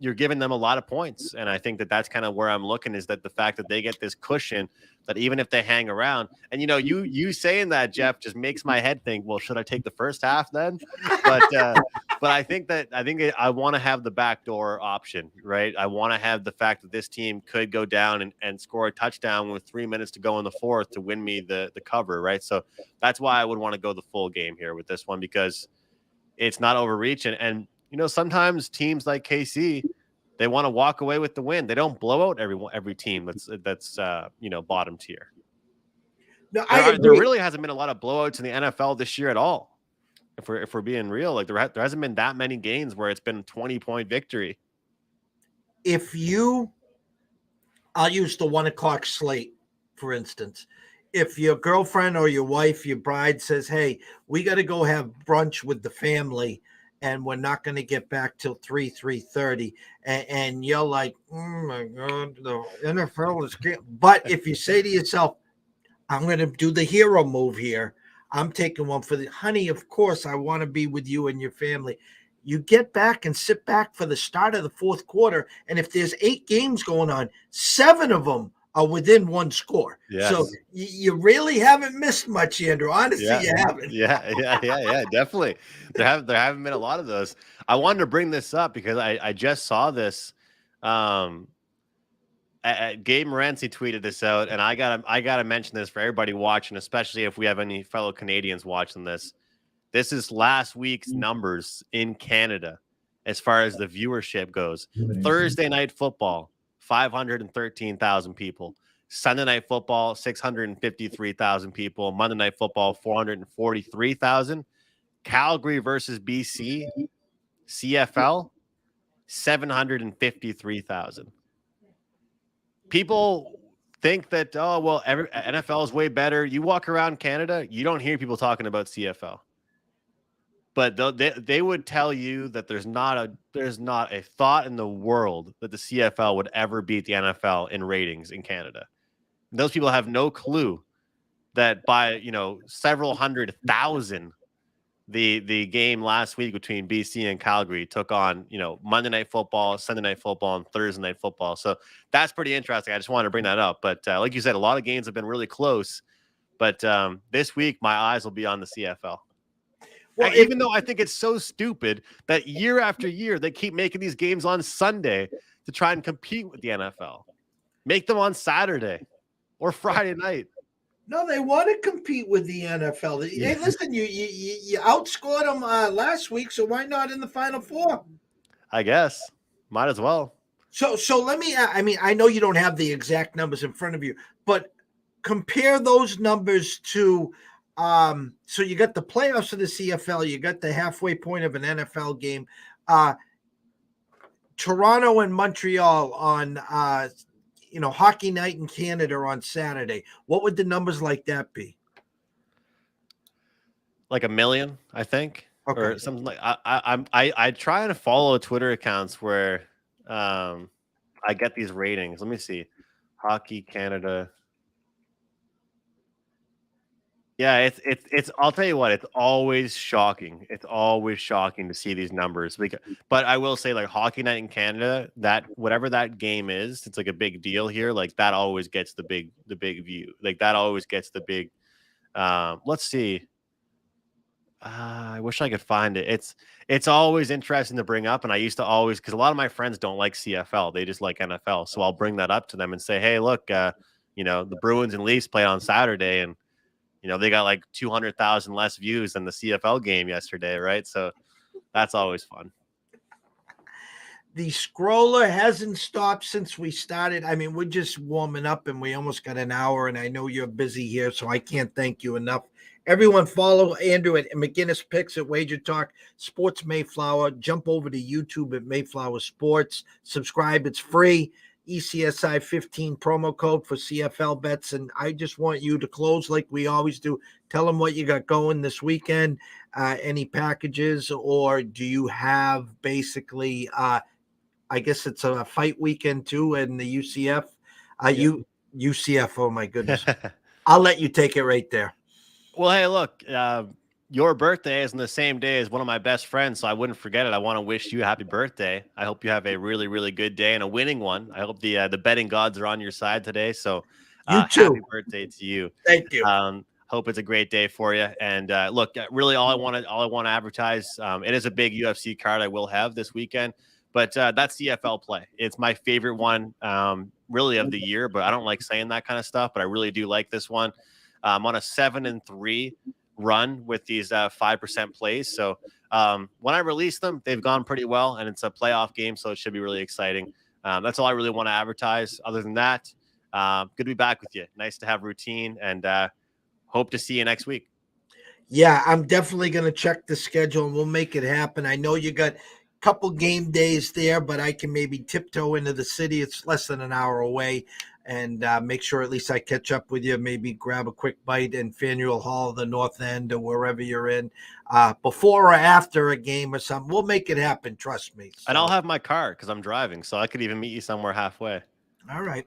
you're giving them a lot of points, and I think that that's kind of where I'm looking, is that the fact that they get this cushion, that even if they hang around, and you saying that, Jeff, just makes my head think, well, should I take the first half then? But I think I want to have the backdoor option, right? I want to have the fact that this team could go down and score a touchdown with 3 minutes to go in the fourth to win me the cover, right? So that's why I would want to go the full game here with this one, because it's not overreach. And sometimes teams like KC, they want to walk away with the win. They don't blow out every team that's bottom tier. No, There really hasn't been a lot of blowouts in the NFL this year at all. If we're being real, like there hasn't been that many games where it's been a 20-point victory. I'll use the 1 o'clock slate, for instance. If your girlfriend or your wife, your bride says, hey, we got to go have brunch with the family, and we're not going to get back till 3:30, and you're like, oh my God, the NFL is great. But if you say to yourself, I'm going to do the hero move here, I'm taking one for the honey. Of course, I want to be with you and your family. You get back and sit back for the start of the fourth quarter. And if there's 8 games going on, 7 of them are within 1 score. Yes. So you really haven't missed much, Andrew. Honestly, you haven't. Yeah, definitely. There haven't been a lot of those. I wanted to bring this up because I just saw this. Gabe Morency tweeted this out, and I gotta mention this for everybody watching, especially if we have any fellow Canadians watching this. This is last week's numbers in Canada as far as the viewership goes. Thursday night football, 513,000 people. Sunday night football, 653,000 people. Monday night football, 443,000. Calgary versus BC, CFL, 753,000. People think that, NFL is way better. You walk around Canada, you don't hear people talking about CFL. But they would tell you that there's not a thought in the world that the CFL would ever beat the NFL in ratings in Canada. And those people have no clue that by several 100,000, the game last week between BC and Calgary took on Monday Night Football, Sunday Night Football, and Thursday Night Football. So that's pretty interesting. I just wanted to bring that up. But like you said, a lot of games have been really close. But this week, my eyes will be on the CFL. Well, even though I think it's so stupid that year after year they keep making these games on Sunday to try and compete with the NFL. Make them on Saturday or Friday night. No, they want to compete with the NFL. Yeah. Hey, listen, you outscored them last week, so why not in the Final Four? I guess. Might as well. So let me, I know you don't have the exact numbers in front of you, but compare those numbers to, so you got the playoffs of the CFL, you got the halfway point of an NFL game, Toronto and Montreal on, hockey night in Canada on Saturday. What would the numbers like that be? Like 1 million, I think, okay. Or something like. I try and follow Twitter accounts where I get these ratings. Let me see, Hockey Canada. Yeah, it's. I'll tell you what, it's always shocking. It's always shocking to see these numbers. But I will say, like Hockey Night in Canada, that whatever that game is, it's like a big deal here. Like that always gets the big view. Like that always gets the big. Let's see. I wish I could find it. It's always interesting to bring up, and I used to always because a lot of my friends don't like CFL; they just like NFL. So I'll bring that up to them and say, "Hey, look, the Bruins and Leafs played on Saturday, and they got like 200,000 less views than the CFL game yesterday, right?" So that's always fun. The scroller hasn't stopped since we started. I mean, we're just warming up and we almost got an hour, and I know you're busy here, so I can't thank you enough. Everyone follow Andrew at McInnis Picks at Wager Talk Sports Mayflower. Jump over to YouTube at Mayflower Sports. Subscribe. It's free. ECSI 15 promo code for CFL bets. And I just want you to close like we always do. Tell them what you got going this weekend, any packages, or do you have basically I guess it's a fight weekend too in the UCF. UCF, oh my goodness. I'll let you take it right there. Well, hey, look, your birthday is on the same day as one of my best friends, so I wouldn't forget it. I want to wish you a happy birthday. I hope you have a really, really good day and a winning one. I hope the betting gods are on your side today. So, you too. Happy birthday to you. Thank you. Hope it's a great day for you. And look, really, all I want to advertise. It is a big UFC card I will have this weekend, but that's CFL play. It's my favorite one, really of the year. But I don't like saying that kind of stuff. But I really do like this one. I'm on a 7-3 run with these 5% plays. So when I release them, they've gone pretty well, and it's a playoff game, so it should be really exciting. That's all I really want to advertise. Other than that, good to be back with you. Nice to have routine, and hope to see you next week. Yeah, I'm definitely going to check the schedule, and we'll make it happen. I know you got a couple game days there, but I can maybe tiptoe into the city. It's less than an hour away. And make sure at least I catch up with you, maybe grab a quick bite in Faneuil Hall, the North End, or wherever you're in, before or after a game or something. We'll make it happen, trust me. So, and I'll have my car because I'm driving, so I could even meet you somewhere halfway. All right.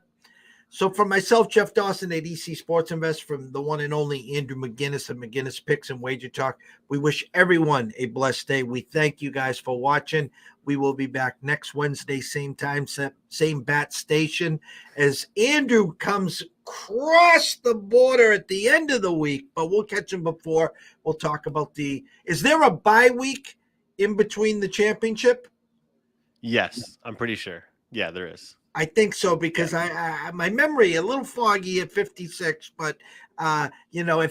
So for myself, Jeff Dawson at EC Sports Invest, from the one and only Andrew McInnis of McInnis Picks and Wager Talk, we wish everyone a blessed day. We thank you guys for watching. We will be back next Wednesday, same time, same bat station, as Andrew comes across the border at the end of the week, but we'll catch him before. We'll talk about is there a bye week in between the championship? Yes, I'm pretty sure. Yeah, there is. I think so, because I my memory a little foggy at 56, but at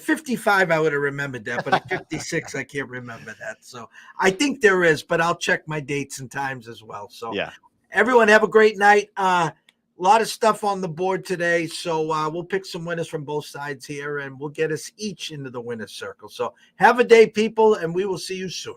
55 I would have remembered that, but at 56 I can't remember that. So I think there is, but I'll check my dates and times as well. So yeah, everyone have a great night. A lot of stuff on the board today, so we'll pick some winners from both sides here, and we'll get us each into the winner's circle. So have a day, people, and we will see you soon.